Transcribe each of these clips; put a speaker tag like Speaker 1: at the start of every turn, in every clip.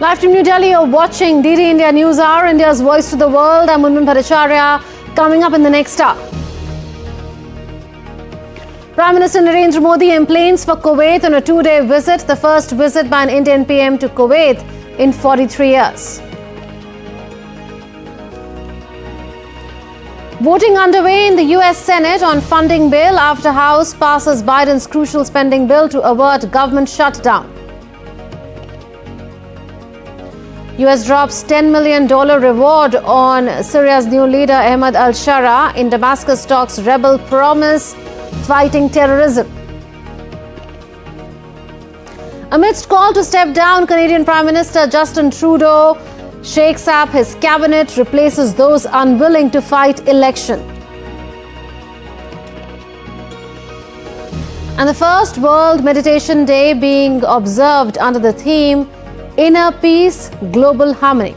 Speaker 1: Live from New Delhi, you're watching DD India News Hour, India's voice to the world. I'm Unman Bhattacharya. Coming up in the next hour, Prime Minister Narendra Modi emplanes for Kuwait on a two-day visit, the first visit by an Indian PM to Kuwait in 43 years. Voting underway in the US Senate on funding bill after House passes Biden's crucial spending bill to avert government shutdown. US drops $10 million reward on Syria's new leader Ahmed al-Sharaa in Damascus talks rebel promise fighting terrorism. Amidst call to step down, Canadian Prime Minister Justin Trudeau shakes up his cabinet, replaces those unwilling to fight election. And the first World Meditation Day being observed under the theme Inner Peace, Global Harmony.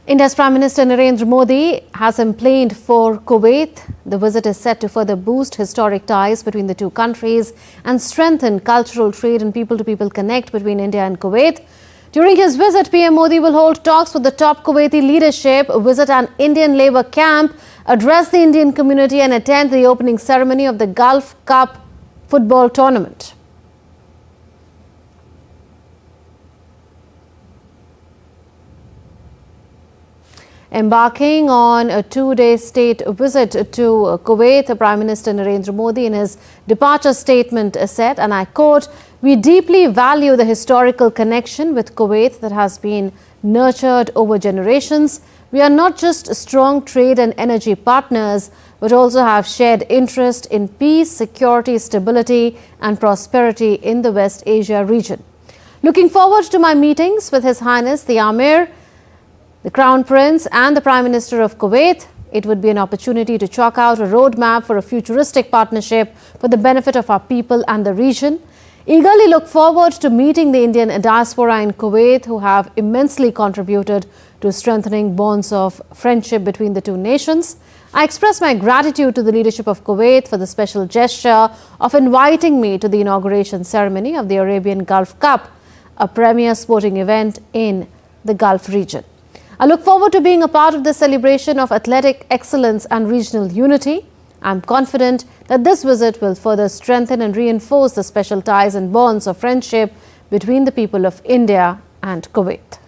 Speaker 1: India's Prime Minister Narendra Modi has emplaned for Kuwait. The visit is set to further boost historic ties between the two countries and strengthen cultural trade and people-to-people connect between India and Kuwait. During his visit, PM Modi will hold talks with the top Kuwaiti leadership, visit an Indian labour camp, address the Indian community and attend the opening ceremony of the Gulf Cup football tournament. Embarking on a two-day state visit to Kuwait, Prime Minister Narendra Modi in his departure statement said, and I quote, "We deeply value the historical connection with Kuwait that has been nurtured over generations. We are not just strong trade and energy partners, but also have shared interest in peace, security, stability and prosperity in the West Asia region. Looking forward to my meetings with His Highness the Amir, the Crown Prince and the Prime Minister of Kuwait. It would be an opportunity to chalk out a roadmap for a futuristic partnership for the benefit of our people and the region. Eagerly look forward to meeting the Indian diaspora in Kuwait who have immensely contributed to strengthening bonds of friendship between the two nations. I express my gratitude to the leadership of Kuwait for the special gesture of inviting me to the inauguration ceremony of the Arabian Gulf Cup, a premier sporting event in the Gulf region. I look forward to being a part of this celebration of athletic excellence and regional unity. I'm confident that this visit will further strengthen and reinforce the special ties and bonds of friendship between the people of India and Kuwait."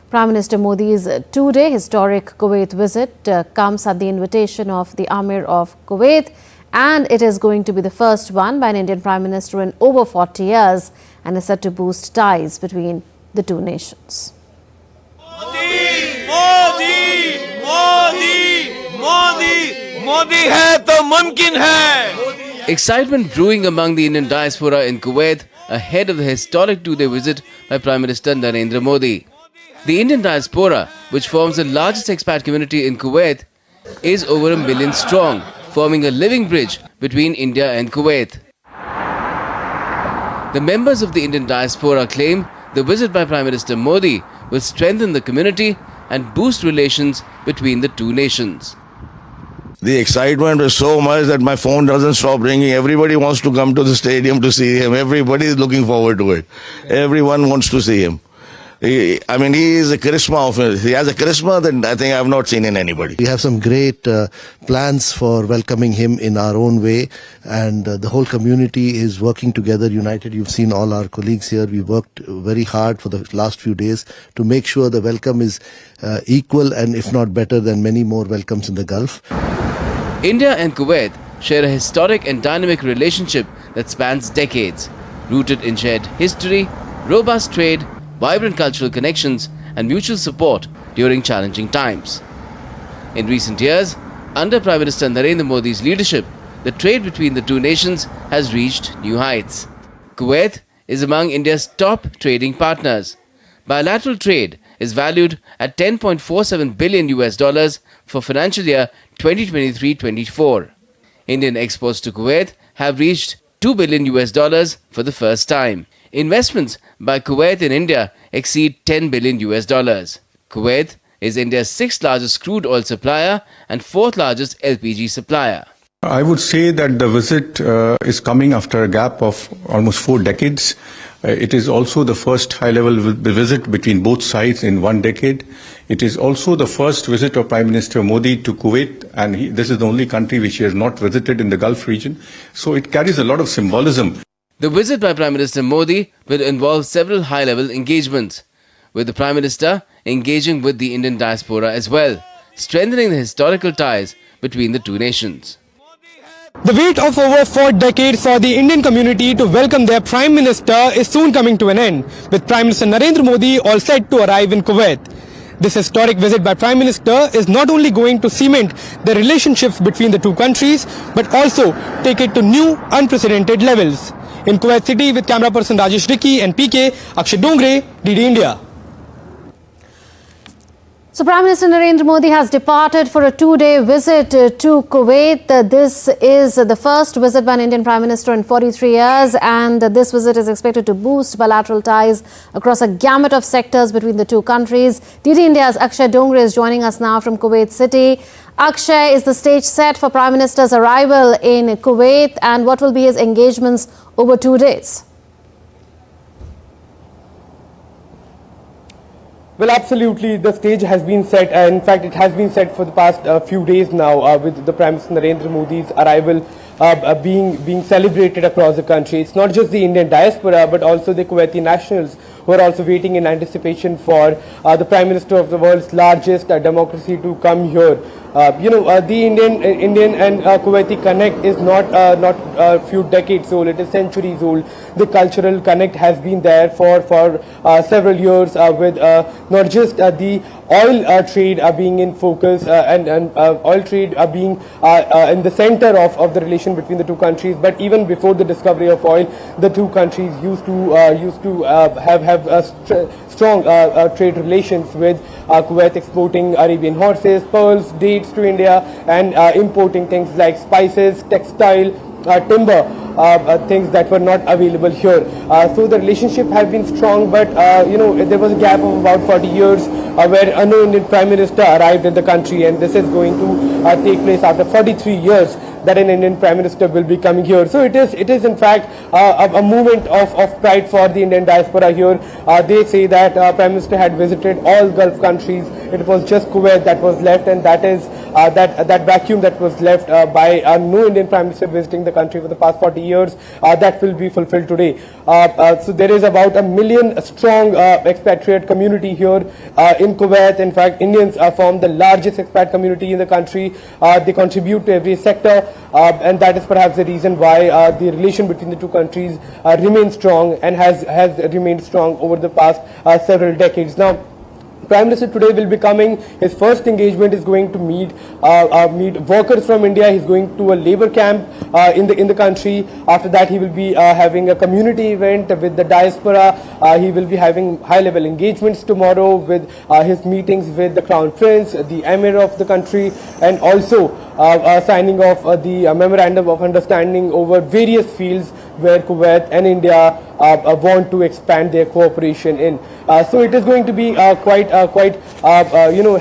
Speaker 1: Prime Minister Modi's two-day historic Kuwait visit comes at the invitation of the Amir of Kuwait, and it is going to be the first one by an Indian Prime Minister in over 40 years and is set to boost ties between the two nations.
Speaker 2: Modi, Modi, Modi, Modi, Modi hai to mumkin hai. Excitement brewing among the Indian diaspora in Kuwait ahead of the historic two-day visit by Prime Minister Narendra Modi. The Indian diaspora, which forms the largest expat community in Kuwait, is over 1 million strong, forming a living bridge between India and Kuwait. The members of the Indian diaspora claim the visit by Prime Minister Modi will strengthen the community and boost relations between the two nations.
Speaker 3: The excitement is so much that my phone doesn't stop ringing. Everybody wants to come to the stadium to see him. Everybody is looking forward to it. Everyone wants to see him. He is a charisma of it. He has a charisma that I think I have not seen in anybody.
Speaker 4: We have some great plans for welcoming him in our own way, and the whole community is working together, united. You've seen all our colleagues here. We worked very hard for the last few days to make sure the welcome is equal and if not better than many more welcomes in the Gulf.
Speaker 2: India and Kuwait share a historic and dynamic relationship that spans decades, rooted in shared history, robust trade, vibrant cultural connections and mutual support during challenging times. In recent years, under Prime Minister Narendra Modi's leadership, the trade between the two nations has reached new heights. Kuwait is among India's top trading partners. Bilateral trade is valued at 10.47 billion US dollars for financial year 2023-24. Indian exports to Kuwait have reached 2 billion US dollars for the first time. Investments by Kuwait in India exceed 10 billion US dollars. Kuwait is India's sixth largest crude oil supplier and fourth largest LPG supplier.
Speaker 5: I would say that the visit is coming after a gap of almost 4 decades. It is also the first high-level visit between both sides in 1 decade. It is also the first visit of Prime Minister Modi to Kuwait, and this is the only country which he has not visited in the Gulf region. So it carries a lot of symbolism.
Speaker 2: The visit by Prime Minister Modi will involve several high-level engagements, with the Prime Minister engaging with the Indian diaspora as well, strengthening the historical ties between the two nations.
Speaker 6: The wait of over 4 decades for the Indian community to welcome their Prime Minister is soon coming to an end, with Prime Minister Narendra Modi all set to arrive in Kuwait. This historic visit by Prime Minister is not only going to cement the relationships between the two countries, but also take it to new, unprecedented levels. In Kuwait City, with camera person Rajesh Ricky and PK, Akshay Dongre, DD India.
Speaker 1: So Prime Minister Narendra Modi has departed for a 2-day visit to Kuwait. This is the first visit by an Indian Prime Minister in 43 years, and this visit is expected to boost bilateral ties across a gamut of sectors between the two countries. DD India's Akshay Dongre is joining us now from Kuwait City. Akshay, is the stage set for Prime Minister's arrival in Kuwait, and what will be his engagements over 2 days?
Speaker 6: Well, absolutely. The stage has been set. In fact, it has been set for the past few days now, with the Prime Minister Narendra Modi's arrival being celebrated across the country. It's not just the Indian diaspora, but also the Kuwaiti nationals who are also waiting in anticipation for the Prime Minister of the world's largest democracy to come here. The Indian and Kuwaiti connect is not a few decades old; it is centuries old. The cultural connect has been there for several years, with not just the oil trade being in focus and oil trade being in the center of the relation between the two countries. But even before the discovery of oil, the two countries used to have strong trade relations, with Kuwait exporting Arabian horses, pearls, dates to India, and importing things like spices, textile, timber, things that were not available here. So the relationship has been strong, but there was a gap of about 40 years where no Indian Prime Minister arrived in the country, and this is going to take place after 43 years that an Indian Prime Minister will be coming here. So it is in fact a movement of pride for the Indian diaspora here. They say that Prime Minister had visited all Gulf countries. It was just Kuwait that was left, and that is that vacuum that was left by no Indian Prime Minister visiting the country for the past 40 years, that will be fulfilled today. So there is about 1 million strong expatriate community here in Kuwait. In fact, Indians form the largest expat community in the country. They contribute to every sector, and that is perhaps the reason why the relation between the two countries remains strong and has remained strong over the past several decades. Now, Prime Minister today will be coming. His first engagement is going to meet workers from India. He's going to a labor camp in the country. After that, he will be having a community event with the diaspora. He will be having high-level engagements tomorrow with his meetings with the Crown Prince, the Emir of the country, and also signing off the memorandum of understanding over various fields where Kuwait and India want to expand their cooperation in. So it is going to be quite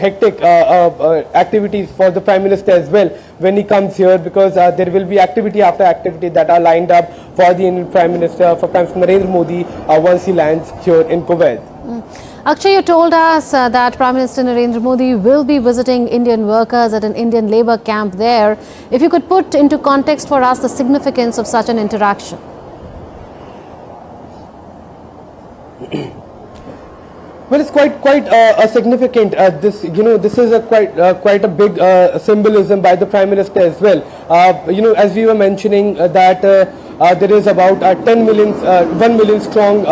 Speaker 6: hectic activities for the Prime Minister as well when he comes here, because there will be activity after activity that are lined up for the Indian Prime Minister, for Prime Minister Narendra Modi, once he lands here in Kuwait.
Speaker 1: Akshay, you told us that Prime Minister Narendra Modi will be visiting Indian workers at an Indian labour camp there. If you could put into context for us the significance of such an interaction.
Speaker 6: Well, it's quite significant. This is a quite a big symbolism by the Prime Minister as well. As we were mentioning that There is about 1 million strong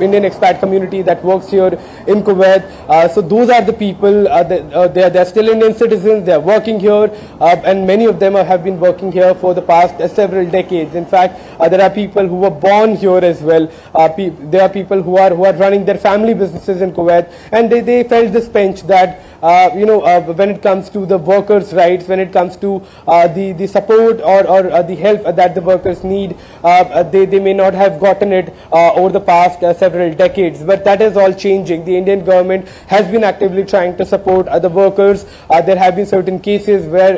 Speaker 6: Indian expat community that works here in Kuwait. So those are the people, they're still Indian citizens, they're working here, and many of them have been working here for the past several decades. In fact, there are people who were born here as well. There are people who are running their family businesses in Kuwait, and they felt this pinch that when it comes to the workers' rights, when it comes to the support or the help that the workers need, they may not have gotten it over the past several decades. But that is all changing. The Indian government has been actively trying to support the workers. There have been certain cases where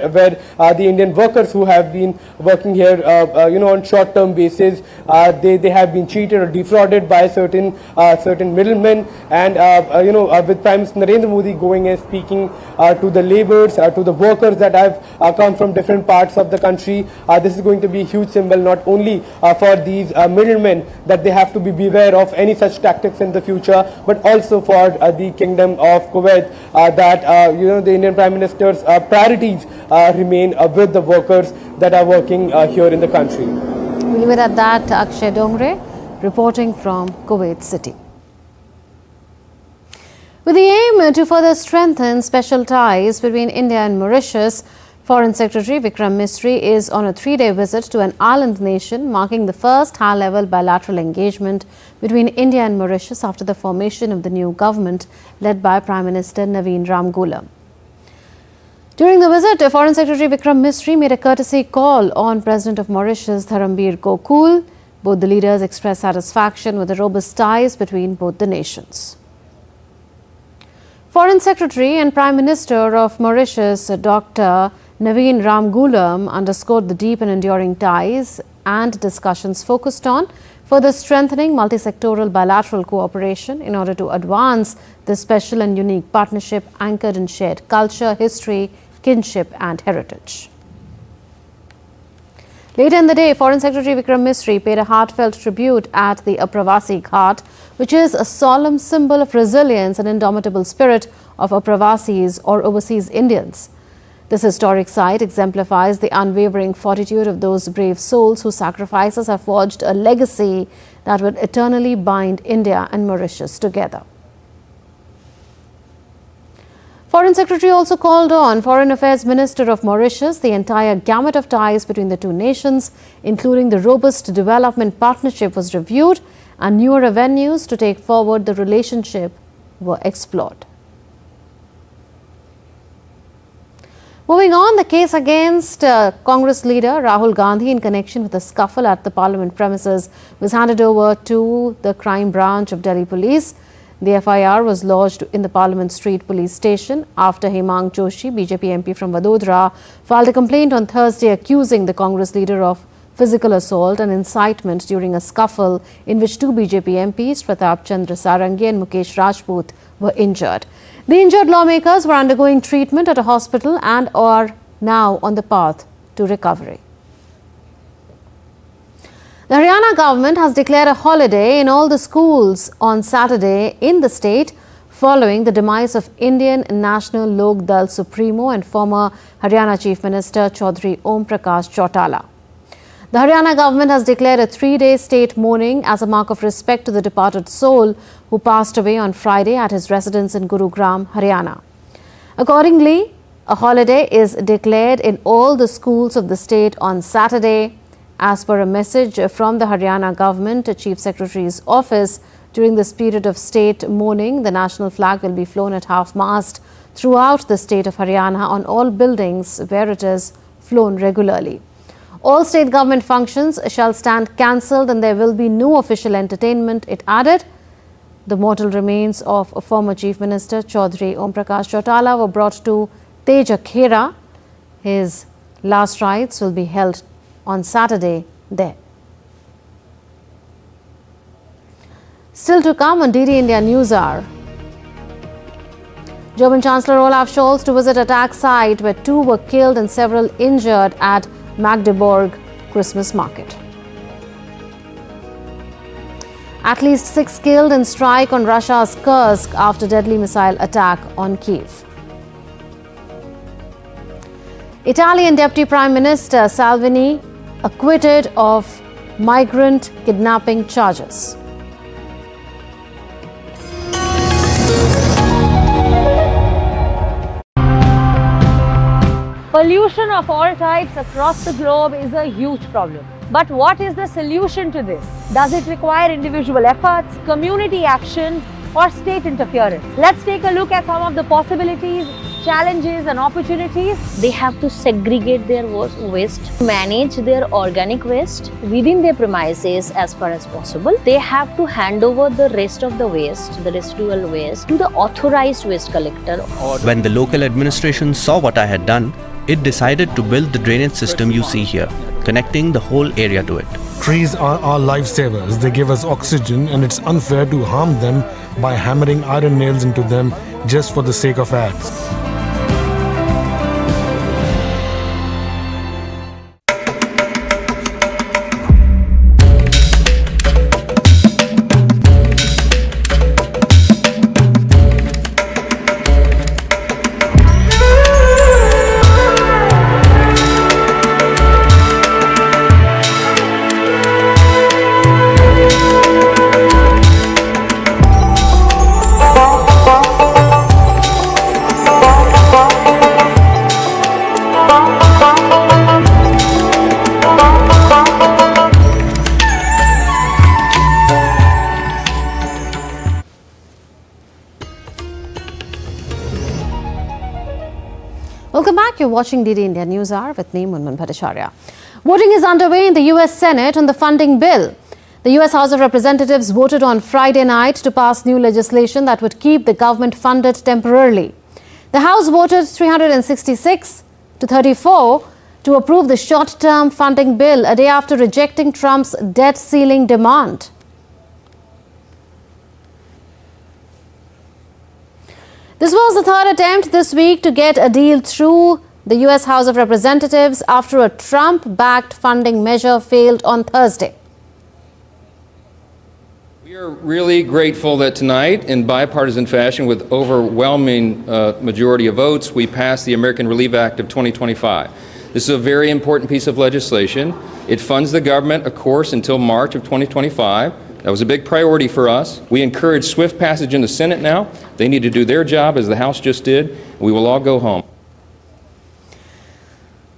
Speaker 6: the Indian workers who have been working here, on short-term basis, they have been cheated or defrauded by certain middlemen. And with Prime Minister Narendra Modi going and speaking to the laborers, to the workers that have come from different parts of the country, this is going to be a huge symbol not only for these middlemen, that they have to be beware of any such tactics in the future, but also for the Kingdom of Kuwait, that the Indian Prime Minister's priorities remain with the workers that are working here in the country.
Speaker 1: We'll leave it at that. Akshay Dongre reporting from Kuwait City. With the aim to further strengthen special ties between India and Mauritius, Foreign Secretary Vikram Misri is on a 3-day visit to an island nation, marking the first high-level bilateral engagement between India and Mauritius after the formation of the new government led by Prime Minister Naveen Ramgoolam. During the visit, Foreign Secretary Vikram Misri made a courtesy call on President of Mauritius Dharambir Gokul. Both the leaders expressed satisfaction with the robust ties between both the nations. Foreign Secretary and Prime Minister of Mauritius, Dr. Naveen Ramgoolam, underscored the deep and enduring ties and discussions focused on further strengthening multi-sectoral bilateral cooperation in order to advance this special and unique partnership anchored in shared culture, history, kinship and heritage. Later in the day, Foreign Secretary Vikram Misri paid a heartfelt tribute at the Apravasi Ghat, which is a solemn symbol of resilience and indomitable spirit of Apravasis or overseas Indians. This historic site exemplifies the unwavering fortitude of those brave souls whose sacrifices have forged a legacy that would eternally bind India and Mauritius together. Foreign Secretary also called on Foreign Affairs Minister of Mauritius. The entire gamut of ties between the two nations, including the robust development partnership, was reviewed and newer avenues to take forward the relationship were explored. Moving on, the case against Congress leader Rahul Gandhi in connection with a scuffle at the parliament premises was handed over to the crime branch of Delhi Police. The FIR was lodged in the Parliament Street Police Station after Hemang Joshi, BJP MP from Vadodara, filed a complaint on Thursday accusing the Congress leader of physical assault and incitement during a scuffle in which two BJP MPs, Pratap Chandra Sarangi and Mukesh Rajput, were injured. The injured lawmakers were undergoing treatment at a hospital and are now on the path to recovery. The Haryana government has declared a holiday in all the schools on Saturday in the state following the demise of Indian National Lok Dal Supremo and former Haryana Chief Minister Chaudhry Om Prakash Chautala. The Haryana government has declared a 3-day state mourning as a mark of respect to the departed soul who passed away on Friday at his residence in Gurugram, Haryana. Accordingly, a holiday is declared in all the schools of the state on Saturday. As per a message from the Haryana government Chief Secretary's office, during this period of state mourning, the national flag will be flown at half-mast throughout the state of Haryana on all buildings where it is flown regularly. All state government functions shall stand cancelled and there will be no official entertainment, it added. The mortal remains of former Chief Minister Chaudhry Om Prakash Chautala were brought to Tej Khera. His last rites will be held on Saturday there. Still to come on DD India News Hour. German Chancellor Olaf Scholz to visit attack site where 2 were killed and several injured at Magdeburg Christmas market. At least 6 killed in strike on Russia's Kursk after deadly missile attack on Kiev. Italian Deputy Prime Minister Salvini acquitted of migrant kidnapping charges.
Speaker 7: Pollution of all types across the globe is a huge problem. But what is the solution to this? Does it require individual efforts, community action, or state interference? Let's take a look at some of the possibilities, challenges and opportunities.
Speaker 8: They have to segregate their waste, manage their organic waste within their premises as far as possible. They have to hand over the rest of the waste, the residual waste, to the authorized waste collector.
Speaker 9: When the local administration saw what I had done, it decided to build the drainage system you see here, connecting the whole area to it.
Speaker 10: Trees are our lifesavers. They give us oxygen, and it's unfair to harm them by hammering iron nails into them just for the sake of ads.
Speaker 1: Welcome back. You're watching DD India News Hour with me, Munmun Bhattacharya. Voting is underway in the US Senate on the funding bill. The US House of Representatives voted on Friday night to pass new legislation that would keep the government funded temporarily. The House voted 366 to 34 to approve the short-term funding bill a day after rejecting Trump's debt ceiling demand. This was the third attempt this week to get a deal through the US House of Representatives after a Trump-backed funding measure failed on Thursday.
Speaker 11: We are really grateful that tonight, in bipartisan fashion, with overwhelming majority of votes, we passed the American Relief Act of 2025. This is a very important piece of legislation. It funds the government, of course, until March of 2025. That was a big priority for us. We encourage swift passage in the Senate now. They need to do their job, as the House just did. We will all go home.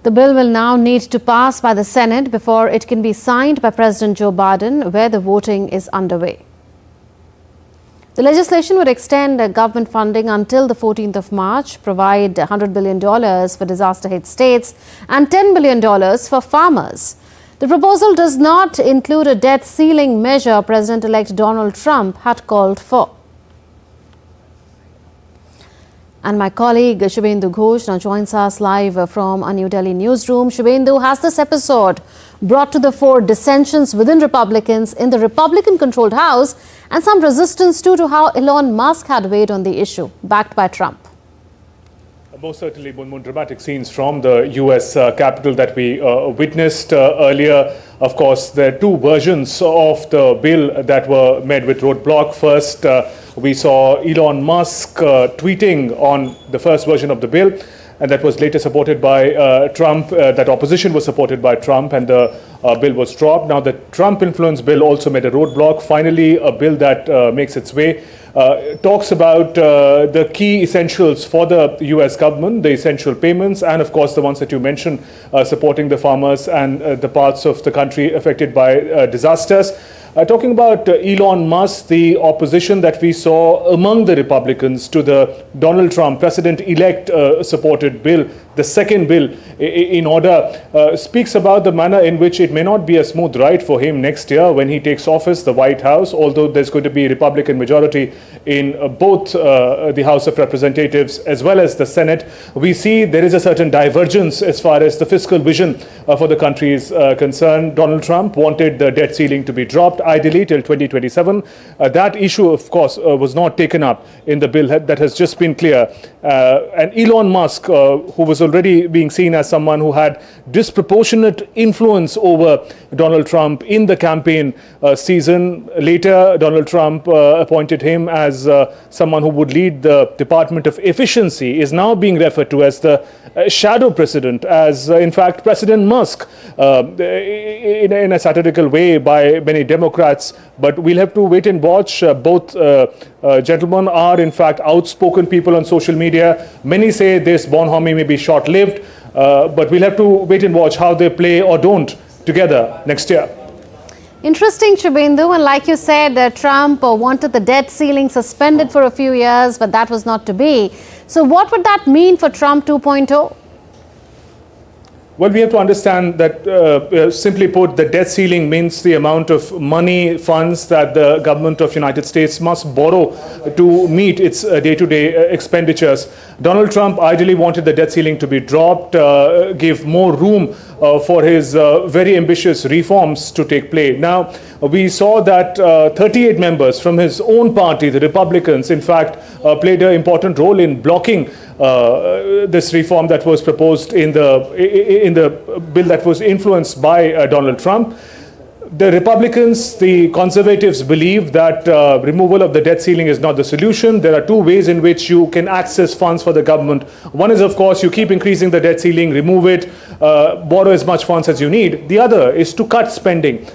Speaker 1: The bill will now need to pass by the Senate before it can be signed by President Joe Biden, where the voting is underway. The legislation would extend government funding until the 14th of March, provide $100 billion for disaster-hit states and $10 billion for farmers. The proposal does not include a debt ceiling measure President-elect Donald Trump had called for. And my colleague Shubhendu Ghosh now joins us live from our New Delhi newsroom. Shubhendu, has this episode brought to the fore dissensions within Republicans in the Republican-controlled House and some resistance too to how Elon Musk had weighed on the issue, backed by Trump?
Speaker 12: Most certainly, dramatic scenes from the US Capitol that we witnessed earlier. Of course, there are two versions of the bill that were met with roadblock. First, we saw Elon Musk tweeting on the first version of the bill, and that was later supported by Trump. That opposition was supported by Trump, and the bill was dropped. Now, the Trump-influenced bill also made a roadblock. Finally, a bill that makes its way talks about the key essentials for the US government, the essential payments, and of course the ones that you mentioned, supporting the farmers and the parts of the country affected by disasters. Talking about Elon Musk, the opposition that we saw among the Republicans to the Donald Trump President-elect supported bill, the second bill in order, speaks about the manner in which it may not be a smooth ride for him next year when he takes office, the White House, although there's going to be a Republican majority in both the House of Representatives as well as the Senate. We see there is a certain divergence as far as the fiscal vision for the country is concerned. Donald Trump wanted the debt ceiling to be dropped, ideally till 2027. That issue, of course, was not taken up in the bill that has just been clear. And Elon Musk, who was already being seen as someone who had disproportionate influence over Donald Trump in the campaign season. Later, Donald Trump appointed him as someone who would lead the Department of Efficiency, is now being referred to as the shadow president, as in fact President Musk, in a satirical way by many Democrats. But we'll have to wait and watch. Both gentlemen are in fact outspoken people on social media. Many say this bonhomie may be short-lived, but we'll have to wait and watch how they play or don't together next year.
Speaker 1: Interesting, Shubhendu, and like you said, Trump wanted the debt ceiling suspended for a few years, but that was not to be. So what would that mean for Trump 2.0?
Speaker 12: Well, we have to understand that, simply put, the debt ceiling means the amount of money, funds that the government of United States must borrow to meet its day-to-day expenditures. Donald Trump ideally wanted the debt ceiling to be dropped, give more room for his very ambitious reforms to take place. Now, we saw that 38 members from his own party, the Republicans, in fact, played an important role in blocking this reform that was proposed in the bill that was influenced by Donald Trump. The Republicans, the conservatives, believe that removal of the debt ceiling is not the solution. There are two ways in which you can access funds for the government. One is, of course, you keep increasing the debt ceiling, remove it, borrow as much funds as you need. The other is to cut spending.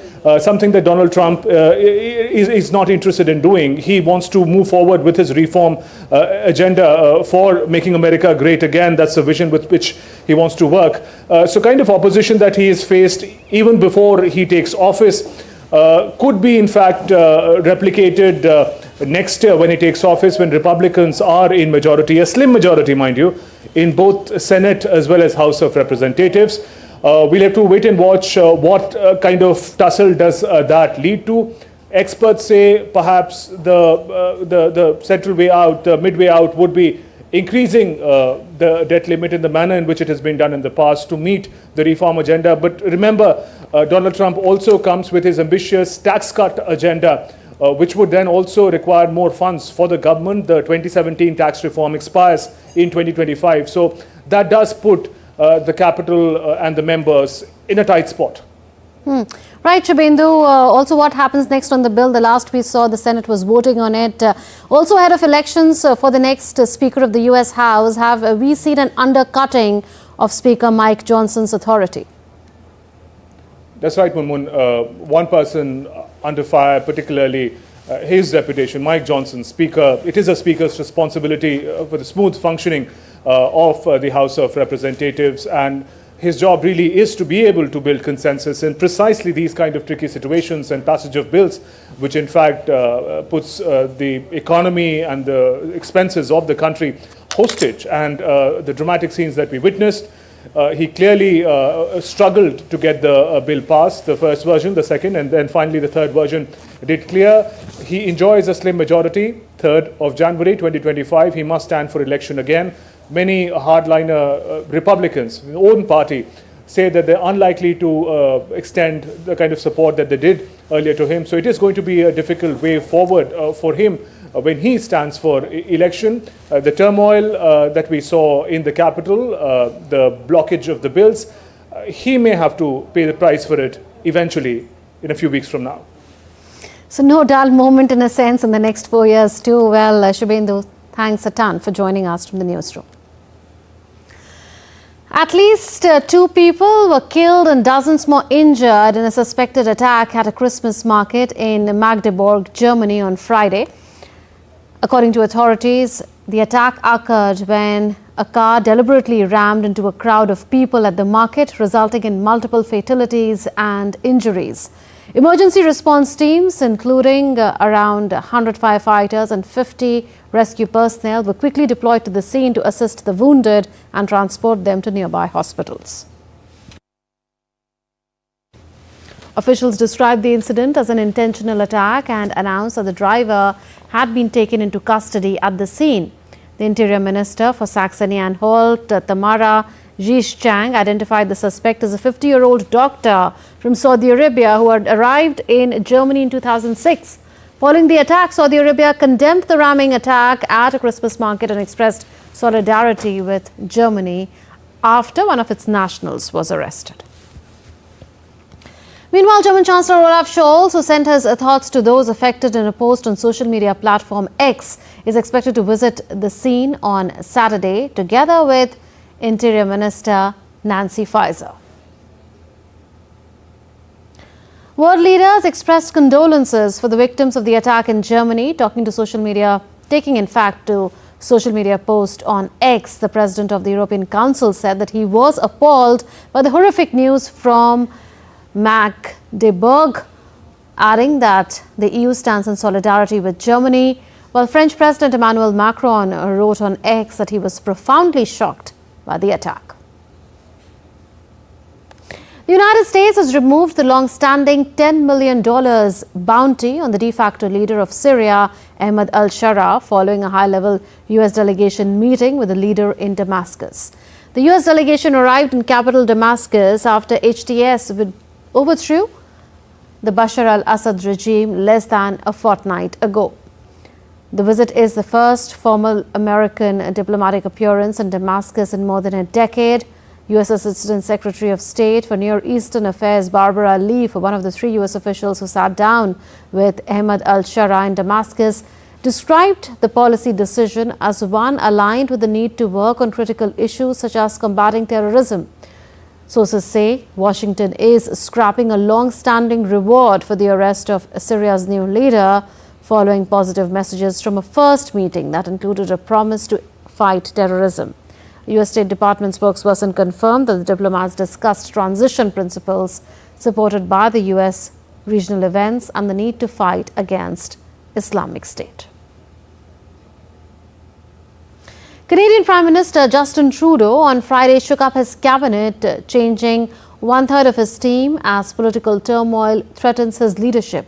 Speaker 12: Something that Donald Trump is not interested in doing. He wants to move forward with his reform agenda for making America great again. That's the vision with which he wants to work. So kind of opposition that he has faced even before he takes office could be in fact replicated next year when he takes office, when Republicans are in majority, a slim majority mind you, in both Senate as well as House of Representatives. We'll have to wait and watch what kind of tussle does that lead to. Experts say perhaps the central way out, the midway out, would be increasing the debt limit in the manner in which it has been done in the past to meet the reform agenda. But remember, Donald Trump also comes with his ambitious tax cut agenda, which would then also require more funds for the government. The 2017 tax reform expires in 2025. So that does put the capital and the members in a tight spot.
Speaker 1: Right, Shubhendu. Also, what happens next on the bill? The last we saw, the Senate was voting on it. Also, ahead of elections for the next Speaker of the US House, have we seen an undercutting of Speaker Mike Johnson's authority?
Speaker 12: That's right, Munmun. One person under fire, particularly his reputation, Mike Johnson, Speaker. It is a Speaker's responsibility for the smooth functioning of the House of Representatives, and his job really is to be able to build consensus in precisely these kind of tricky situations and passage of bills, which in fact puts the economy and the expenses of the country hostage. And the dramatic scenes that we witnessed, he clearly struggled to get the bill passed, the first version, the second, and then finally the third version did clear. He enjoys a slim majority. 3rd of January 2025, he must stand for election again. Many hardliner Republicans, his own party, say that they're unlikely to extend the kind of support that they did earlier to him. So it is going to be a difficult way forward for him when he stands for election. The turmoil that we saw in the Capitol, the blockage of the bills, he may have to pay the price for it eventually in a few weeks from now.
Speaker 1: So no dull moment in a sense in the next 4 years too. Well, Shubhendu, thanks a ton for joining us from the newsroom. At least 2 people were killed and dozens more injured in a suspected attack at a Christmas market in Magdeburg, Germany on Friday. According to authorities, the attack occurred when a car deliberately rammed into a crowd of people at the market, resulting in multiple fatalities and injuries. Emergency response teams, including around 100 firefighters and 50 rescue personnel, were quickly deployed to the scene to assist the wounded and transport them to nearby hospitals. Officials described the incident as an intentional attack and announced that the driver had been taken into custody at the scene. The Interior Minister for Saxony-Anhalt, Tamara Zhishchang, identified the suspect as a 50-year-old doctor from Saudi Arabia who had arrived in Germany in 2006. Following the attack, Saudi Arabia condemned the ramming attack at a Christmas market and expressed solidarity with Germany after one of its nationals was arrested. Meanwhile, German Chancellor Olaf Scholz, who sent his thoughts to those affected in a post on social media platform X, is expected to visit the scene on Saturday together with Interior Minister Nancy Faeser. World leaders expressed condolences for the victims of the attack in Germany, taking in fact to social media post on X. The president of the European Council said that he was appalled by the horrific news from Magdeburg, adding that the EU stands in solidarity with Germany, while French President Emmanuel Macron wrote on X that he was profoundly shocked by the attack. The United States has removed the long-standing $10 million bounty on the de facto leader of Syria, Ahmed al-Sharaa, following a high-level U.S. delegation meeting with the leader in Damascus. The U.S. delegation arrived in capital Damascus after HTS overthrew the Bashar al-Assad regime less than a fortnight ago. The visit is the first formal American diplomatic appearance in Damascus in more than a decade. U.S. Assistant Secretary of State for Near Eastern Affairs Barbara Leaf, one of the 3 U.S. officials who sat down with Ahmed al-Sharaa in Damascus, described the policy decision as one aligned with the need to work on critical issues such as combating terrorism. Sources say Washington is scrapping a long-standing reward for the arrest of Syria's new leader, following positive messages from a first meeting that included a promise to fight terrorism. The U.S. State Department spokesperson confirmed that the diplomats discussed transition principles supported by the U.S. regional events and the need to fight against Islamic State. Canadian Prime Minister Justin Trudeau on Friday shook up his cabinet, changing one-third of his team as political turmoil threatens his leadership.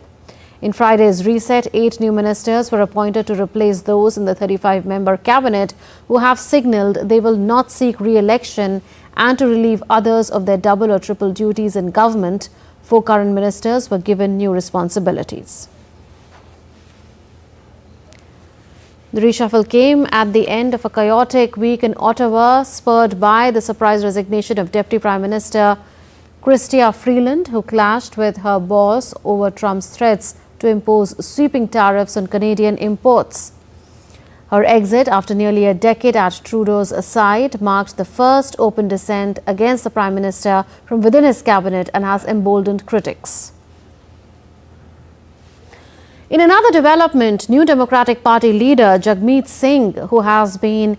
Speaker 1: In Friday's reset, 8 new ministers were appointed to replace those in the 35-member cabinet who have signalled they will not seek re-election and to relieve others of their double or triple duties in government. 4 current ministers were given new responsibilities. The reshuffle came at the end of a chaotic week in Ottawa, spurred by the surprise resignation of Deputy Prime Minister Chrystia Freeland, who clashed with her boss over Trump's threats to impose sweeping tariffs on Canadian imports. Her exit after nearly a decade at Trudeau's side marked the first open dissent against the Prime Minister from within his cabinet and has emboldened critics. In another development, New Democratic Party leader Jagmeet Singh, who has been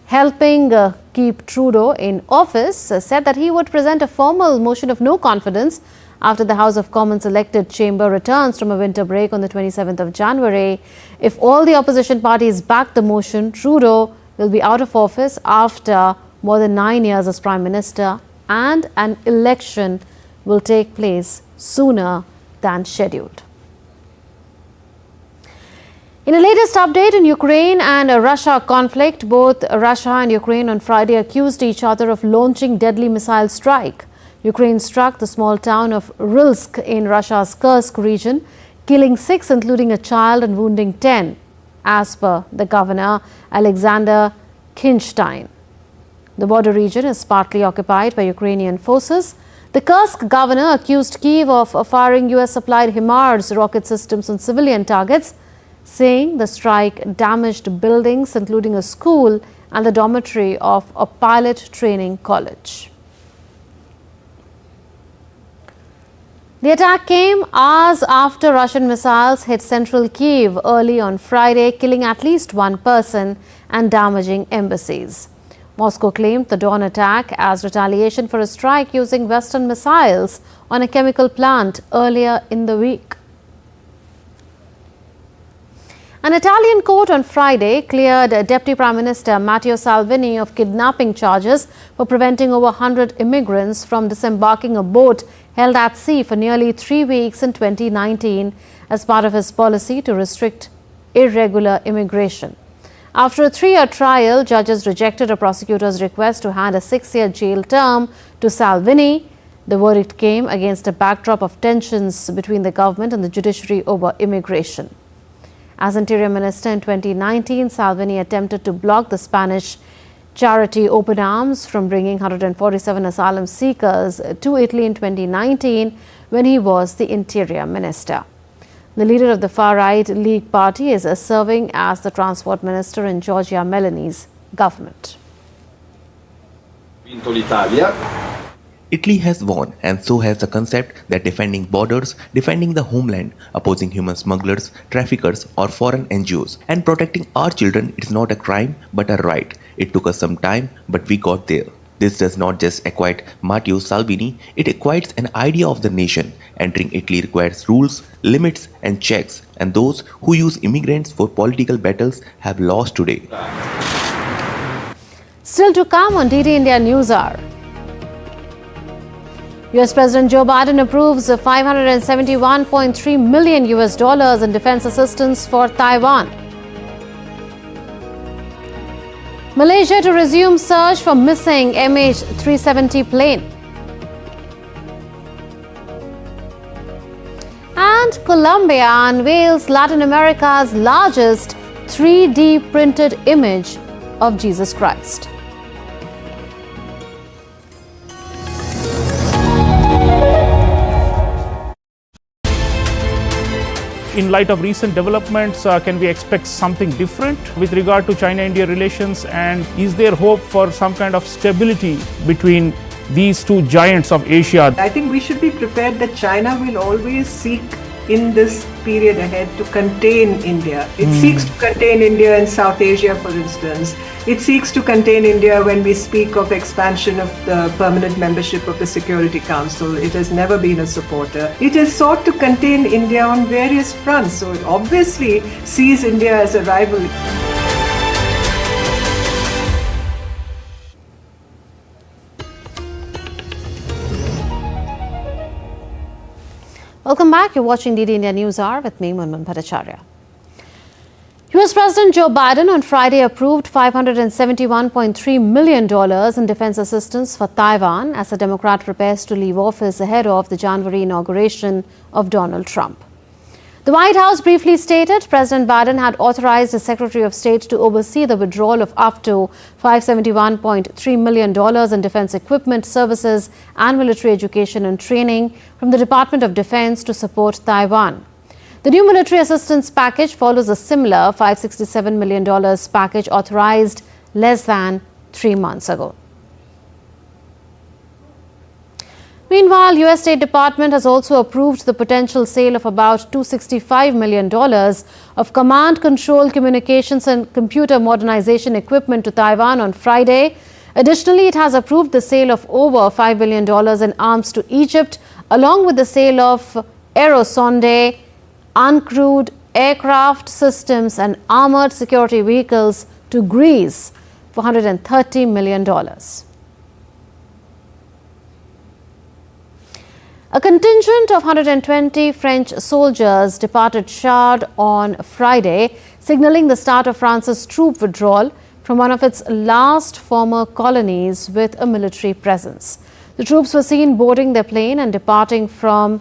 Speaker 1: helping keep Trudeau in office, said that he would present a formal motion of no confidence after the House of Commons elected chamber returns from a winter break on the 27th of January. If all the opposition parties back the motion, Trudeau will be out of office after more than 9 years as Prime Minister, and an election will take place sooner than scheduled. In a latest update in Ukraine and Russia conflict, both Russia and Ukraine on Friday accused each other of launching deadly missile strike. Ukraine struck the small town of Rilsk in Russia's Kursk region, killing 6, including a child, and wounding 10, as per the governor, Alexander Kinstein. The border region is partly occupied by Ukrainian forces. The Kursk governor accused Kyiv of firing US-supplied HIMARS rocket systems on civilian targets, saying the strike damaged buildings, including a school and the dormitory of a pilot training college. The attack came hours after Russian missiles hit central Kyiv early on Friday, killing at least 1 person and damaging embassies. Moscow claimed the dawn attack as retaliation for a strike using Western missiles on a chemical plant earlier in the week. An Italian court on Friday cleared Deputy Prime Minister Matteo Salvini of kidnapping charges for preventing over 100 immigrants from disembarking a boat held at sea for nearly 3 weeks in 2019 as part of his policy to restrict irregular immigration. After a 3-year trial, judges rejected a prosecutor's request to hand a 6-year jail term to Salvini. The verdict came against a backdrop of tensions between the government and the judiciary over immigration. As Interior Minister in 2019, Salvini attempted to block the Spanish charity opened arms from bringing 147 asylum seekers to Italy in 2019 when he was the Interior Minister. The leader of the far-right League Party is serving as the Transport Minister in Giorgia Meloni's government.
Speaker 13: Italy has won, and so has the concept that defending borders, defending the homeland, opposing human smugglers, traffickers or foreign NGOs, and protecting our children is not a crime but a right. It took us some time, but we got there. This does not just acquit Matteo Salvini, it acquires an idea of the nation. Entering Italy requires rules, limits and checks, and those who use immigrants for political battles have lost today.
Speaker 1: Still to come on DD India News Hour. US President Joe Biden approves $571.3 million in defense assistance for Taiwan. Malaysia to resume search for missing MH370 plane. And Colombia unveils Latin America's largest 3D printed image of Jesus Christ.
Speaker 12: In light of recent developments, can we expect something different with regard to China-India relations? And is there hope for some kind of stability between these two giants of Asia?
Speaker 14: I think we should be prepared that China will always seek in this period ahead to contain India. It seeks to contain India in South Asia, for instance. It seeks to contain India when we speak of expansion of the permanent membership of the Security Council. It has never been a supporter. It has sought to contain India on various fronts, so it obviously sees India as a rival.
Speaker 1: Welcome back. You're watching DD India News Hour with me, Munmun Bhattacharya. US President Joe Biden on Friday approved $571.3 million in defense assistance for Taiwan as the Democrat prepares to leave office ahead of the January inauguration of Donald Trump. The White House briefly stated President Biden had authorized the Secretary of State to oversee the withdrawal of up to $571.3 million in defense equipment, services and military education and training from the Department of Defense to support Taiwan. The new military assistance package follows a similar $567 million package authorized less than 3 months ago. Meanwhile, US State Department has also approved the potential sale of about $265 million of command, control, communications and computer modernization equipment to Taiwan on Friday. Additionally, it has approved the sale of over $5 billion in arms to Egypt, along with the sale of Aerosonde, uncrewed aircraft systems and armored security vehicles to Greece for $130 million. A contingent of 120 French soldiers departed Chad on Friday, signaling the start of France's troop withdrawal from one of its last former colonies with a military presence. The troops were seen boarding their plane and departing from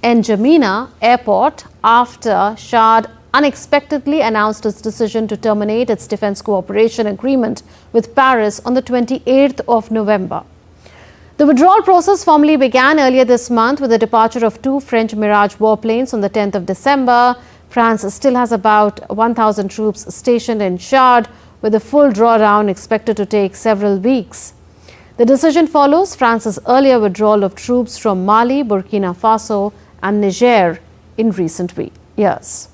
Speaker 1: N'Djamena airport after Chad unexpectedly announced its decision to terminate its defense cooperation agreement with Paris on the 28th of November. The withdrawal process formally began earlier this month with the departure of 2 French Mirage warplanes on the 10th of December. France still has about 1,000 troops stationed in Chad, with a full drawdown expected to take several weeks. The decision follows France's earlier withdrawal of troops from Mali, Burkina Faso and Niger in recent years.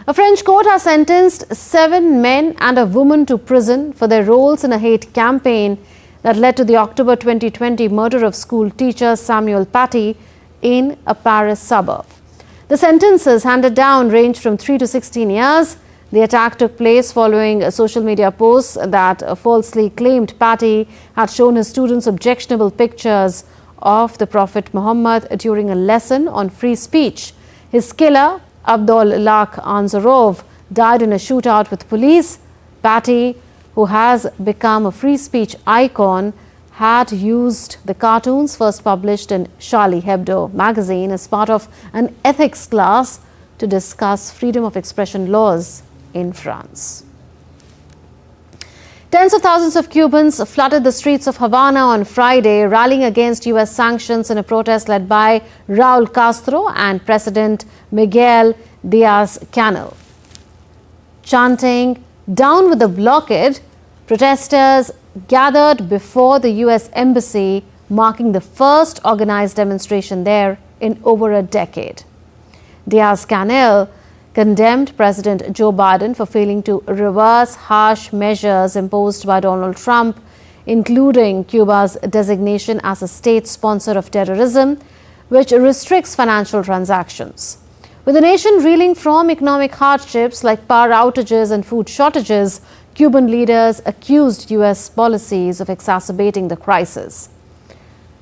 Speaker 1: A French court has sentenced 7 men and a woman to prison for their roles in a hate campaign that led to the October 2020 murder of school teacher Samuel Paty in a Paris suburb. The sentences handed down range from 3 to 16 years. The attack took place following social media posts that falsely claimed Paty had shown his students objectionable pictures of the Prophet Muhammad during a lesson on free speech. His killer, Abdollah Anzarov, died in a shootout with police. Paty, who has become a free speech icon, had used the cartoons first published in Charlie Hebdo magazine as part of an ethics class to discuss freedom of expression laws in France. Tens of thousands of Cubans flooded the streets of Havana on Friday, rallying against US sanctions in a protest led by Raul Castro and President Miguel Diaz-Canel. Chanting, "Down with the blockade," protesters gathered before the US Embassy, marking the first organized demonstration there in over a decade. Diaz-Canel condemned President Joe Biden for failing to reverse harsh measures imposed by Donald Trump, including Cuba's designation as a state sponsor of terrorism, which restricts financial transactions. With the nation reeling from economic hardships like power outages and food shortages, Cuban leaders accused US policies of exacerbating the crisis.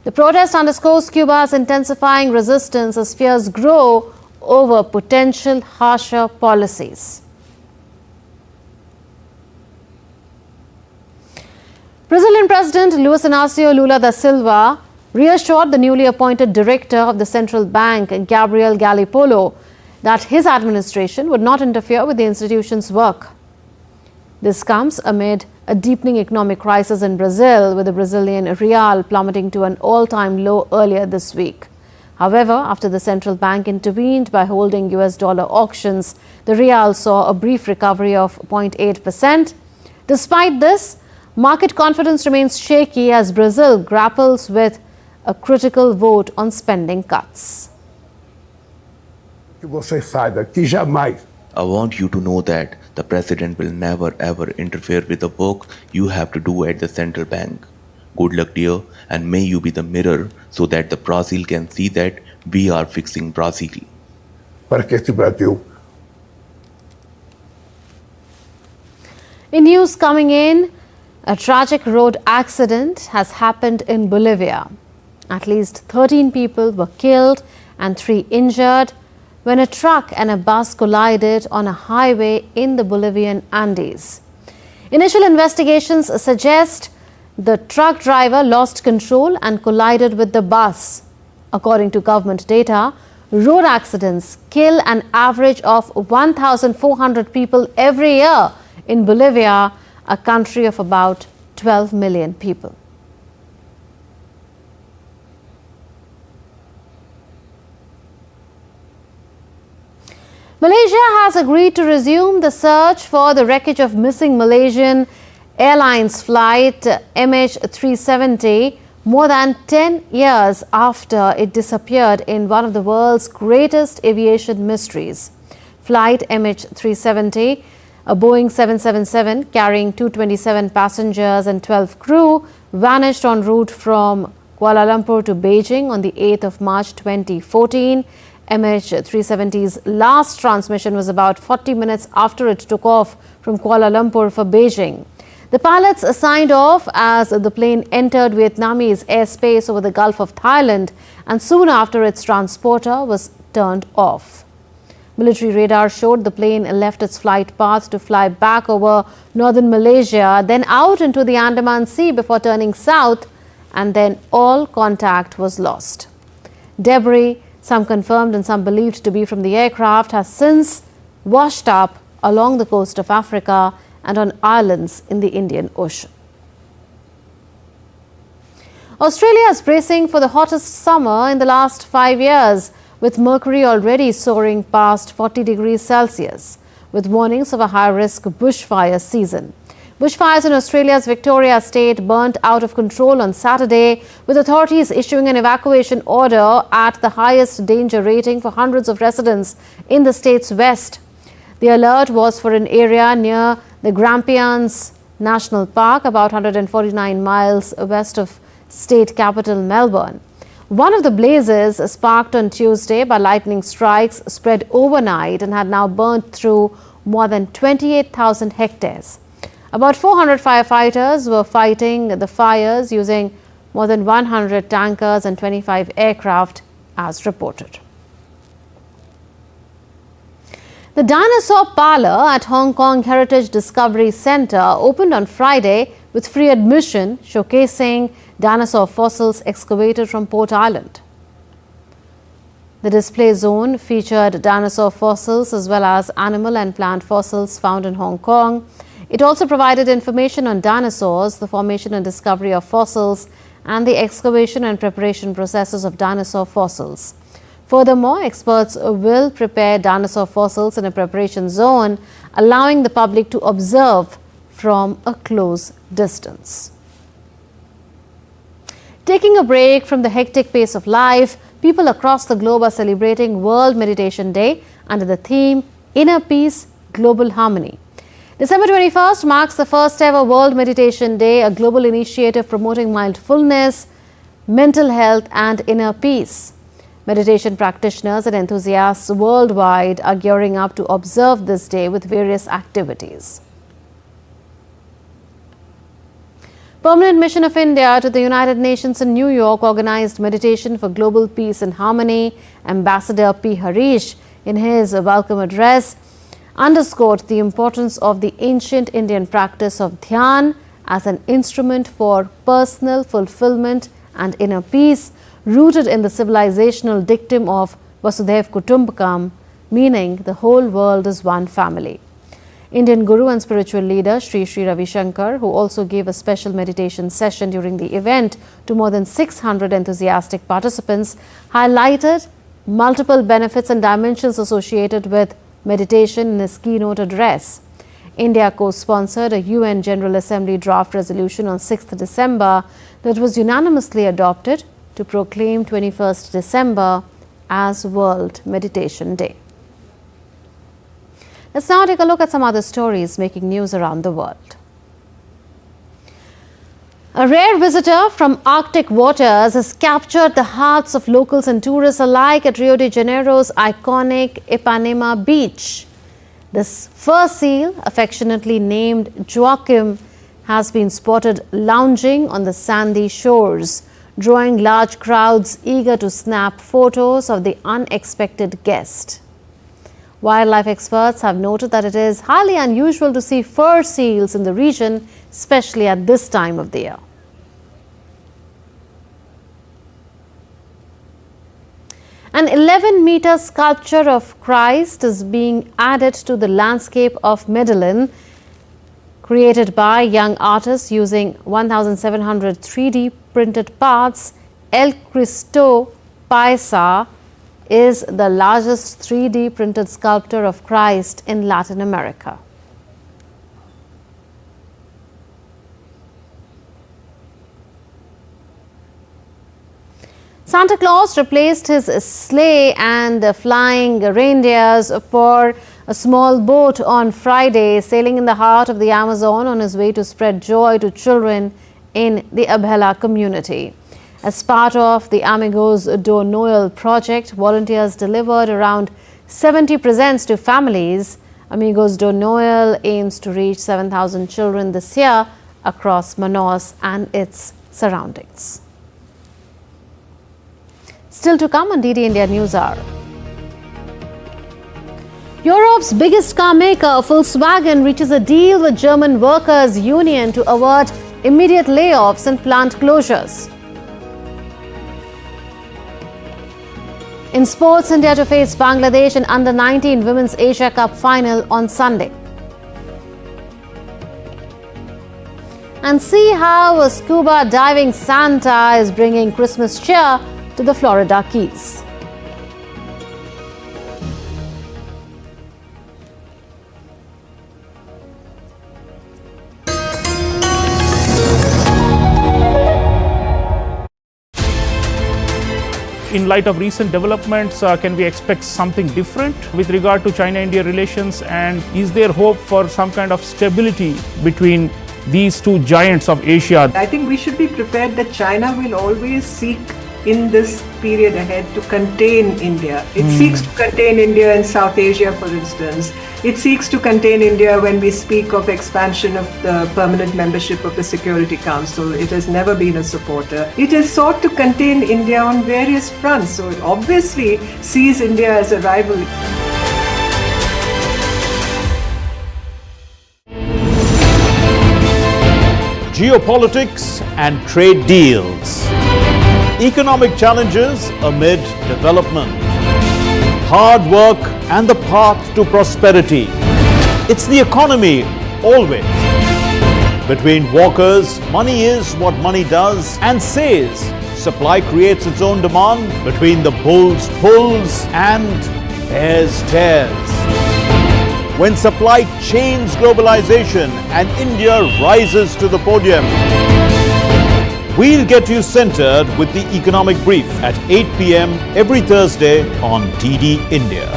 Speaker 1: The protest underscores Cuba's intensifying resistance as fears grow over potential harsher policies. Brazilian President Luiz Inácio Lula da Silva reassured the newly appointed director of the central bank, Gabriel Gallipolo, that his administration would not interfere with the institution's work. This comes amid a deepening economic crisis in Brazil, with the Brazilian real plummeting to an all-time low earlier this week. However, after the central bank intervened by holding US dollar auctions, the real saw a brief recovery of 0.8%. Despite this, market confidence remains shaky as Brazil grapples with a critical vote on spending cuts.
Speaker 13: I want you to know that the president will never ever interfere with the work you have to do at the central bank. Good luck, dear, and may you be the mirror so that the Brazil can see that we are fixing Brazil.
Speaker 1: In news coming in, a tragic road accident has happened in Bolivia. At least 13 people were killed and 3 injured when a truck and a bus collided on a highway in the Bolivian Andes. Initial investigations suggest the truck driver lost control and collided with the bus. According to government data, road accidents kill an average of 1,400 people every year in Bolivia, a country of about 12 million people. Malaysia has agreed to resume the search for the wreckage of missing Malaysian Airlines flight MH370 more than 10 years after it disappeared in one of the world's greatest aviation mysteries. Flight MH370, a Boeing 777 carrying 227 passengers and 12 crew, vanished en route from Kuala Lumpur to Beijing on the 8th of March 2014. MH370's last transmission was about 40 minutes after it took off from Kuala Lumpur for Beijing. The pilots signed off as the plane entered Vietnamese airspace over the Gulf of Thailand, and soon after its transporter was turned off. Military radar showed the plane left its flight path to fly back over northern Malaysia, then out into the Andaman Sea before turning south, and then all contact was lost. Debris, some confirmed and some believed to be from the aircraft, has since washed up along the coast of Africa and on islands in the Indian Ocean. Australia is bracing for the hottest summer in the last 5 years, with mercury already soaring past 40 degrees Celsius, with warnings of a high-risk bushfire season. Bushfires in Australia's Victoria state burnt out of control on Saturday, with authorities issuing an evacuation order at the highest danger rating for hundreds of residents in the state's west. The alert was for an area near the Grampians National Park, about 149 miles west of state capital Melbourne. One of the blazes, sparked on Tuesday by lightning strikes, spread overnight and had now burnt through more than 28,000 hectares. About 400 firefighters were fighting the fires using more than 100 tankers and 25 aircraft, as reported. The Dinosaur Parlour at Hong Kong Heritage Discovery Centre opened on Friday with free admission, showcasing dinosaur fossils excavated from Port Island. The display zone featured dinosaur fossils as well as animal and plant fossils found in Hong Kong. It also provided information on dinosaurs, the formation and discovery of fossils, and the excavation and preparation processes of dinosaur fossils. Furthermore, experts will prepare dinosaur fossils in a preparation zone, allowing the public to observe from a close distance. Taking a break from the hectic pace of life, people across the globe are celebrating World Meditation Day under the theme Inner Peace, Global Harmony. December 21st marks the first ever World Meditation Day, a global initiative promoting mindfulness, mental health and inner peace. Meditation practitioners and enthusiasts worldwide are gearing up to observe this day with various activities. Permanent Mission of India to the United Nations in New York organized meditation for global peace and harmony. Ambassador P. Harish, in his welcome address, underscored the importance of the ancient Indian practice of dhyan as an instrument for personal fulfillment and inner peace, rooted in the civilizational dictum of Vasudhaiv Kutumbakam, meaning the whole world is one family. Indian Guru and spiritual leader Sri Ravi Shankar, who also gave a special meditation session during the event to more than 600 enthusiastic participants, highlighted multiple benefits and dimensions associated with meditation in his keynote address. India co-sponsored a UN General Assembly draft resolution on 6th December that was unanimously adopted to proclaim 21st December as World Meditation Day. Let's now take a look at some other stories making news around the world. A rare visitor from Arctic waters has captured the hearts of locals and tourists alike at Rio de Janeiro's iconic Ipanema beach. This fur seal, affectionately named Joaquim, has been spotted lounging on the sandy shores, drawing large crowds eager to snap photos of the unexpected guest. Wildlife experts have noted that it is highly unusual to see fur seals in the region, especially at this time of the year. An 11-meter sculpture of Christ is being added to the landscape of Medellin, created by young artists using 1,700 3D printed parts. El Cristo Paisa is the largest 3D printed sculpture of Christ in Latin America. Santa Claus replaced his sleigh and flying reindeers for a small boat on Friday, sailing in the heart of the Amazon on his way to spread joy to children in the Abhela community. As part of the Amigos do Noel project, volunteers delivered around 70 presents to families. Amigos do Noel aims to reach 7,000 children this year across Manaus and its surroundings. Still to come on DD India News Hour. Europe's biggest car maker, Volkswagen, reaches a deal with German workers' union to avert immediate layoffs and plant closures. In sports, India to face Bangladesh in Under-19 Women's Asia Cup final on Sunday. And see how a scuba diving Santa is bringing Christmas cheer to the Florida Keys.
Speaker 12: In light of recent developments, can we expect something different with regard to China-India relations? And is there hope for some kind of stability between these two giants of Asia?
Speaker 14: I think we should be prepared that China will always seek in this period ahead to contain India. It seeks to contain India in South Asia, for instance. It seeks to contain India when we speak of expansion of the permanent membership of the Security Council. It has never been a supporter. It has sought to contain India on various fronts, so it obviously sees India as a rival.
Speaker 15: Geopolitics and trade deals. Economic challenges amid development. Hard work and the path to prosperity. It's the economy always. Between walkers, money is what money does and says. Supply creates its own demand. Between the bulls pulls and bears tears. When supply chains globalization and India rises to the podium. We'll get you centered with the economic brief at 8 p.m. every Thursday on DD India.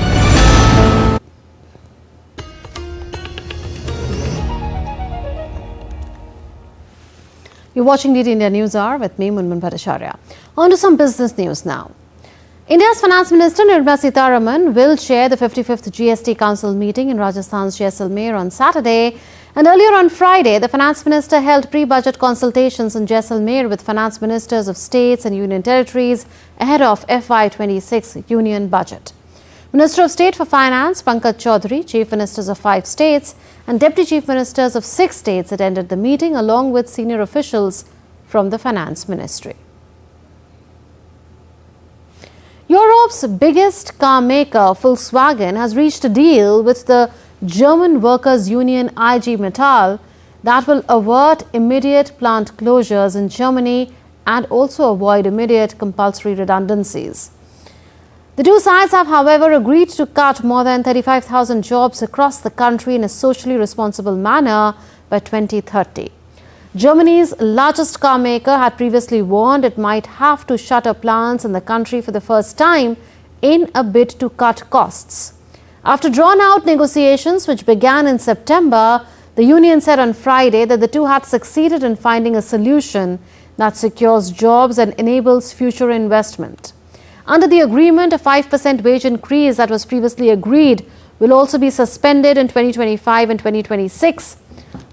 Speaker 1: You're watching DD India News Hour with me, Munmun Bhattacharya. On to some business news now. India's Finance Minister Nirmala Sitharaman will chair the 55th GST Council meeting in Rajasthan's Jaisalmer on Saturday. And earlier on Friday, the Finance Minister held pre-budget consultations in Jaisalmer with finance ministers of states and union territories ahead of FY26 union budget. Minister of State for Finance Pankaj Chaudhary, Chief Ministers of 5 states and Deputy Chief Ministers of 6 states attended the meeting along with senior officials from the Finance Ministry. Europe's biggest car maker, Volkswagen, has reached a deal with the German workers' union IG Metall that will avert immediate plant closures in Germany and also avoid immediate compulsory redundancies. The two sides have, however, agreed to cut more than 35,000 jobs across the country in a socially responsible manner by 2030. Germany's largest car maker had previously warned it might have to shutter plants in the country for the first time in a bid to cut costs. After drawn-out negotiations which began in September, the union said on Friday that the two had succeeded in finding a solution that secures jobs and enables future investment. Under the agreement, a 5% wage increase that was previously agreed will also be suspended in 2025 and 2026.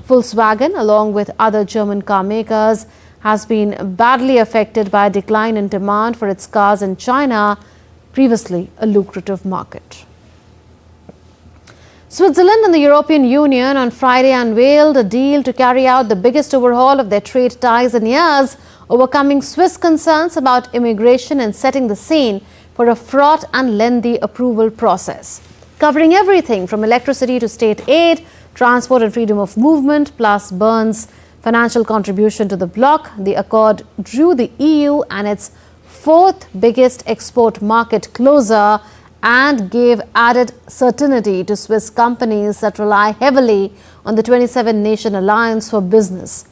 Speaker 1: Volkswagen, along with other German car makers, has been badly affected by a decline in demand for its cars in China, previously a lucrative market. Switzerland and the European Union on Friday unveiled a deal to carry out the biggest overhaul of their trade ties in years, overcoming Swiss concerns about immigration and setting the scene for a fraught and lengthy approval process. Covering everything from electricity to state aid, transport and freedom of movement, plus Bern's financial contribution to the bloc, the accord drew the EU and its fourth biggest export market closer and gave added certainty to Swiss companies that rely heavily on the 27-nation alliance for business.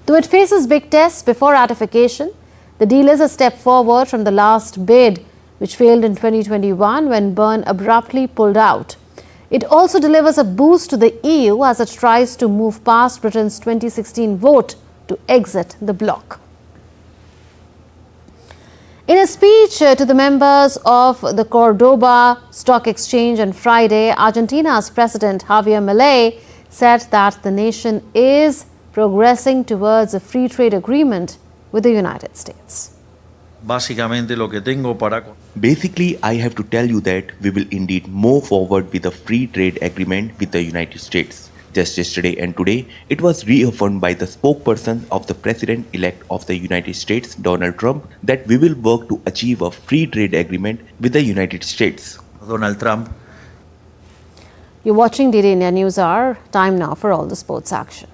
Speaker 1: Though it faces big tests before ratification, the deal is a step forward from the last bid, which failed in 2021 when Bern abruptly pulled out. It also delivers a boost to the EU as it tries to move past Britain's 2016 vote to exit the bloc. In a speech to the members of the Cordoba Stock Exchange on Friday, Argentina's President Javier Milei said that the nation is progressing towards a free trade agreement with the United States.
Speaker 13: Basically, I have to tell you that we will indeed move forward with a free trade agreement with the United States. Just yesterday and today, it was reaffirmed by the spokesperson of the President-elect of the United States, Donald Trump, that we will work to achieve a free trade agreement with the United States. Donald Trump.
Speaker 1: You're watching DD India News Hour. Time now for all the sports action.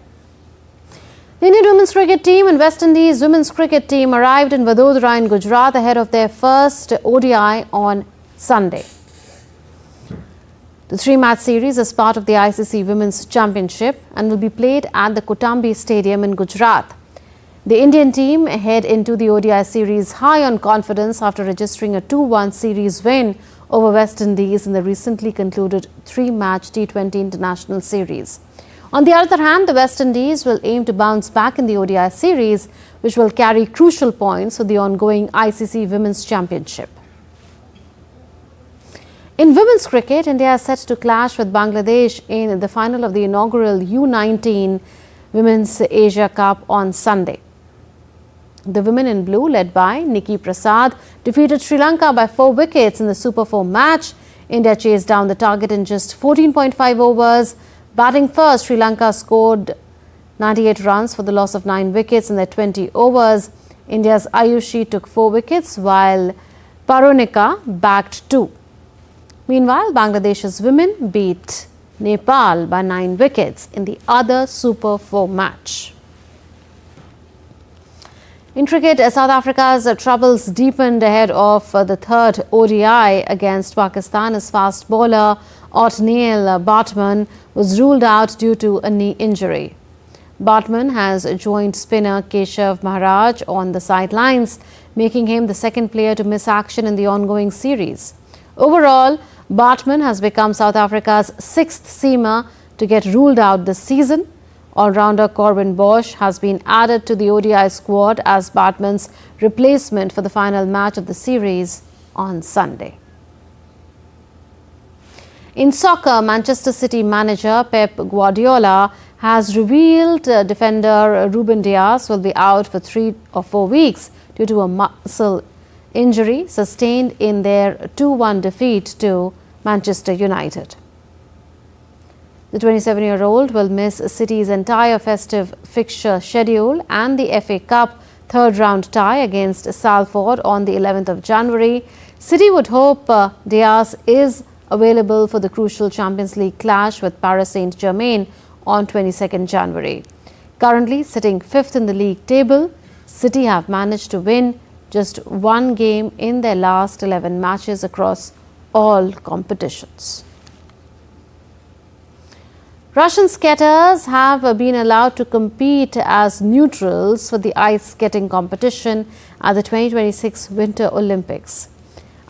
Speaker 1: The Indian women's cricket team and West Indies women's cricket team arrived in Vadodara in Gujarat ahead of their first ODI on Sunday. The 3-match series is part of the ICC Women's Championship and will be played at the Kotambi Stadium in Gujarat. The Indian team head into the ODI series high on confidence after registering a 2-1 series win over West Indies in the recently concluded 3-match T20 International Series. On the other hand, the West Indies will aim to bounce back in the ODI series, which will carry crucial points for the ongoing ICC Women's Championship. In women's cricket, India is set to clash with Bangladesh in the final of the inaugural U19 Women's Asia Cup on Sunday. The women in blue, led by Nikki Prasad, defeated Sri Lanka by 4 wickets in the Super 4 match. India chased down the target in just 14.5 overs. Batting first, Sri Lanka scored 98 runs for the loss of 9 wickets in their 20 overs. India's Ayushi took 4 wickets while Paronika bagged 2. Meanwhile, Bangladesh's women beat Nepal by 9 wickets in the other Super 4 match. Intricate South Africa's troubles deepened ahead of the third ODI against Pakistan as fast bowler Othniel Bartman was ruled out due to a knee injury. Bartman has joined spinner Keshav Maharaj on the sidelines, making him the second player to miss action in the ongoing series. Overall, Bartman has become South Africa's sixth seamer to get ruled out this season. All-rounder Corbin Bosch has been added to the ODI squad as Bartman's replacement for the final match of the series on Sunday. In soccer, Manchester City manager Pep Guardiola has revealed defender Ruben Dias will be out for 3 or 4 weeks due to a muscle injury sustained in their 2-1 defeat to Manchester United. The 27-year-old will miss City's entire festive fixture schedule and the FA Cup third-round tie against Salford on the 11th of January. City would hope Dias is available for the crucial Champions League clash with Paris Saint-Germain on 22nd January. Currently sitting 5th in the league table, City have managed to win just one game in their last 11 matches across all competitions. Russian skaters have been allowed to compete as neutrals for the ice skating competition at the 2026 Winter Olympics.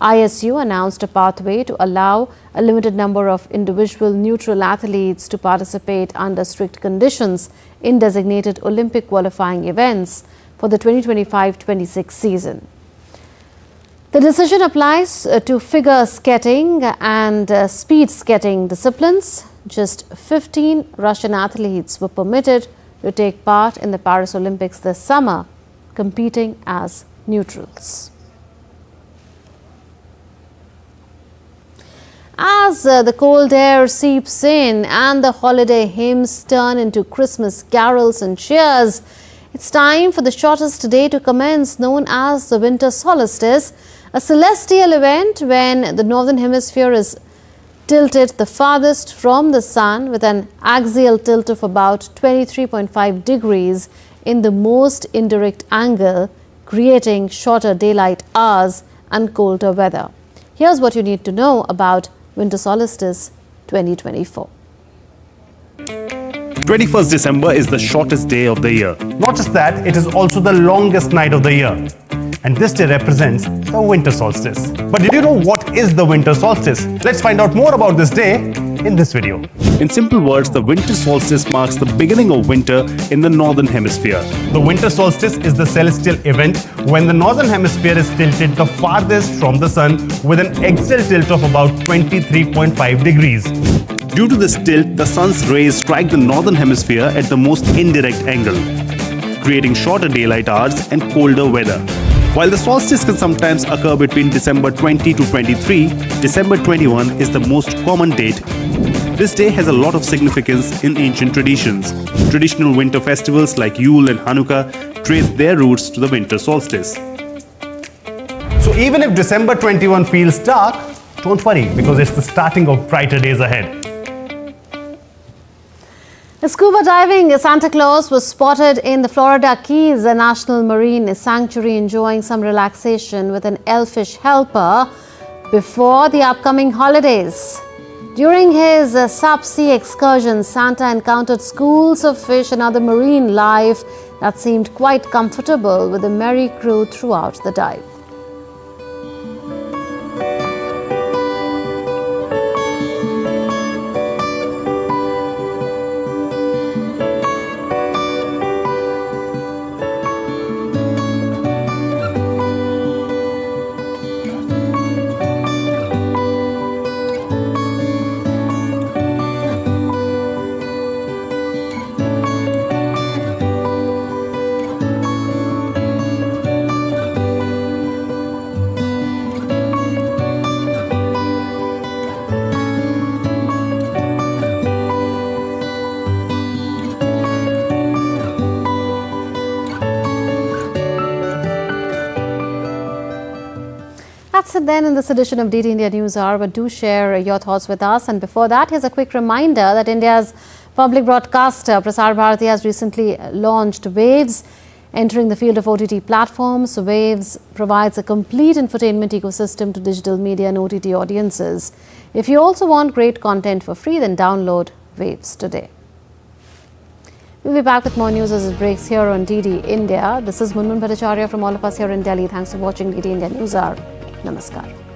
Speaker 1: ISU announced a pathway to allow a limited number of individual neutral athletes to participate under strict conditions in designated Olympic qualifying events for the 2025-26 season. The decision applies to figure skating and speed skating disciplines. Just 15 Russian athletes were permitted to take part in the Paris Olympics this summer, competing as neutrals. As the cold air seeps in and the holiday hymns turn into Christmas carols and cheers, it's time for the shortest day to commence, known as the winter solstice, a celestial event when the northern hemisphere is tilted the farthest from the sun with an axial tilt of about 23.5 degrees in the most indirect angle, creating shorter daylight hours and colder weather. Here's what you need to know about Winter Solstice 2024.
Speaker 16: 21st December is the shortest day of the year.
Speaker 17: Not just that, it is also the longest night of the year. And this day represents the winter solstice. But did you know what is the winter solstice? Let's find out more about this day in this video.
Speaker 16: In simple words, the winter solstice marks the beginning of winter in the northern hemisphere.
Speaker 17: The winter solstice is the celestial event when the northern hemisphere is tilted the farthest from the sun with an axial tilt of about 23.5 degrees.
Speaker 16: Due to this tilt, the sun's rays strike the northern hemisphere at the most indirect angle, creating shorter daylight hours and colder weather. While the solstice can sometimes occur between December 20 to 23, December 21 is the most common date. This day has a lot of significance in ancient traditions. Traditional winter festivals like Yule and Hanukkah trace their roots to the winter solstice.
Speaker 17: So even if December 21 feels dark, don't worry, because it's the starting of brighter days ahead.
Speaker 1: Scuba diving Santa Claus was spotted in the Florida Keys National Marine Sanctuary, enjoying some relaxation with an elfish helper before the upcoming holidays. During his subsea excursion, Santa encountered schools of fish and other marine life that seemed quite comfortable with the merry crew throughout the dive. That's it then in this edition of DD India News Hour, but do share your thoughts with us. And before that, here's a quick reminder that India's public broadcaster Prasar Bharati has recently launched Waves. Entering the field of OTT platforms, Waves provides a complete infotainment ecosystem to digital media and OTT audiences. If you also want great content for free, then download Waves today. We'll be back with more news as it breaks here on DD India. This is Munmun Bhattacharya from all of us here in Delhi. Thanks for watching DD India News Hour. Namaskar.